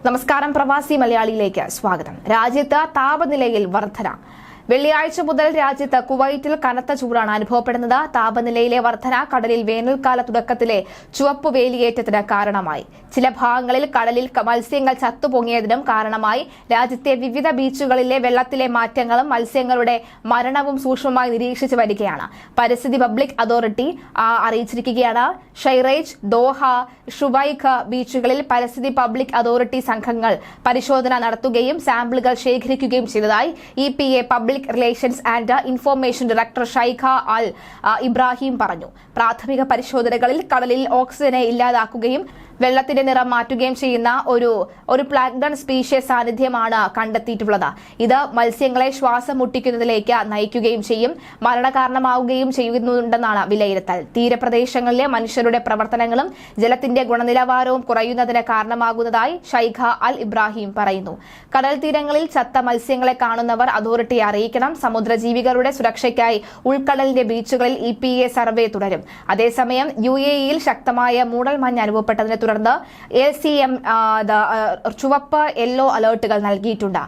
നമസ്കാരം, പ്രവാസി മലയാളിയിലേക്ക് സ്വാഗതം. രാജ്യത്ത് താപനിലയിൽ വർധന. വെള്ളിയാഴ്ച മുതൽ രാജ്യത്ത് കുവൈറ്റിൽ കനത്ത ചൂടാണ് അനുഭവപ്പെടുന്നത്. താപനിലയിലെ വർധന കടലിൽ വേനൽക്കാല തുടക്കത്തിലെ ചുവപ്പ് വേലിയേറ്റത്തിന് കാരണമായി. ചില ഭാഗങ്ങളിൽ കടലിൽ മത്സ്യങ്ങൾ ചത്തുപൊങ്ങിയതിനും കാരണമായി. രാജ്യത്തെ വിവിധ ബീച്ചുകളിലെ വെള്ളത്തിലെ മാറ്റങ്ങളും മത്സ്യങ്ങളുടെ മരണവും സൂക്ഷ്മമായി നിരീക്ഷിച്ചു വരികയാണ്. പരിസ്ഥിതി പബ്ലിക് അതോറിറ്റി അറിയിച്ചിരിക്കുകയാണ്. ഷൈറേജ്, ദോഹ, ഷുബൈഖ് ബീച്ചുകളിൽ പരിസ്ഥിതി പബ്ലിക് അതോറിറ്റി സംഘങ്ങൾ പരിശോധന നടത്തുകയും സാമ്പിളുകൾ ശേഖരിക്കുകയും ചെയ്തതായി EPA public relations and information director Shaikha al Ibrahim പറഞ്ഞു. പ്രാഥമിക പരിശോധനകളിൽ കടലിൽ ഓക്സിജനെ ഇല്ലാതാക്കുകയും വെള്ളത്തിന്റെ നിറം മാറ്റുകയും ചെയ്യുന്ന ഒരു പ്ലാങ്ടൺ സ്പീഷീസ് സാന്നിധ്യമാണ് കണ്ടെത്തിയിട്ടുള്ളത്. ഇത് മത്സ്യങ്ങളെ ശ്വാസം മുട്ടിക്കുന്നതിലേക്ക് നയിക്കുകയും ചെയ്യും, മരണകാരണമാവുകയും ചെയ്യുന്നുണ്ടെന്നാണ് വിലയിരുത്തൽ. തീരപ്രദേശങ്ങളിലെ മനുഷ്യരുടെ പ്രവർത്തനങ്ങളും ജലത്തിന്റെ ഗുണനിലവാരവും കുറയുന്നതിന് കാരണമാകുന്നതായി ഷൈഖ അൽ ഇബ്രാഹിം പറയുന്നു. കടൽ തീരങ്ങളിൽ ചത്ത മത്സ്യങ്ങളെ കാണുന്നവർ അതോറിറ്റിയെ അറിയിക്കണം. സമുദ്രജീവികളുടെ സുരക്ഷയ്ക്കായി ഉൾക്കടലിന്റെ ബീച്ചുകളിൽ EPA സർവേ തുടരും. അതേസമയം UAE-യിൽ ശക്തമായ മൂടൽമഞ്ഞ് അനുഭവപ്പെട്ടതിനെ തുടർന്ന് LCM ചുവപ്പ് യെല്ലോ അലർട്ടുകൾ നൽകിയിട്ടുണ്ട്.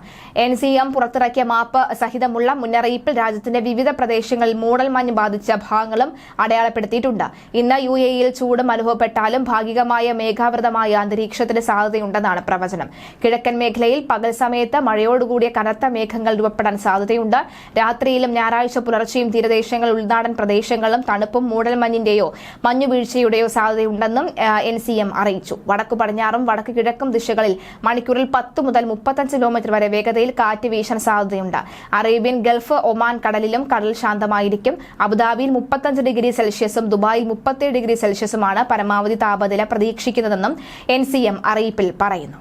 NCM പുറത്തിറക്കിയ മാപ്പ് സഹിതമുള്ള മുന്നറിയിപ്പിൽ രാജ്യത്തിന്റെ വിവിധ പ്രദേശങ്ങളിൽ മൂടൽമഞ്ഞ് ബാധിച്ച ഭാഗങ്ങളും അടയാളപ്പെടുത്തിയിട്ടുണ്ട്. ഇന്ന് UAE-യിൽ ചൂടും അനുഭവപ്പെട്ടാലും ഭാഗികമായ മേഘാവൃതമായ അന്തരീക്ഷത്തിന് സാധ്യതയുണ്ടെന്നാണ് പ്രവചനം. കിഴക്കൻ മേഖലയിൽ പകൽ സമയത്ത് മഴയോടുകൂടിയ കനത്ത മേഘങ്ങൾ രൂപപ്പെടാൻ സാധ്യതയുണ്ട്. രാത്രിയിലും ഞായറാഴ്ച പുലർച്ചെയും തീരദേശങ്ങൾ, ഉൾനാടൻ പ്രദേശങ്ങളിലും തണുപ്പും മൂടൽമഞ്ഞിന്റെയോ മഞ്ഞുവീഴ്ചയുടെയോ സാധ്യതയുണ്ടെന്നും NCM അറിയിച്ചു. വടക്കു പടിഞ്ഞാറും വടക്ക് കിഴക്കും ദിശകളിൽ മണിക്കൂറിൽ 10 മുതൽ 35 കിലോമീറ്റർ വരെ വേഗതയിൽ കാറ്റ് വീശാൻ സാധ്യതയുണ്ട്. അറേബ്യൻ ഗൾഫ്, ഒമാൻ കടലിലും കടൽ ശാന്തമായിരിക്കും. അബുദാബിയിൽ 35 ഡിഗ്രി സെൽഷ്യസും ദുബായിൽ 37 ഡിഗ്രി സെൽഷ്യസുമാണ് പരമാവധി താപനില പ്രതീക്ഷിക്കുന്നതെന്നും NCM അറിയിപ്പിൽ പറയുന്നു.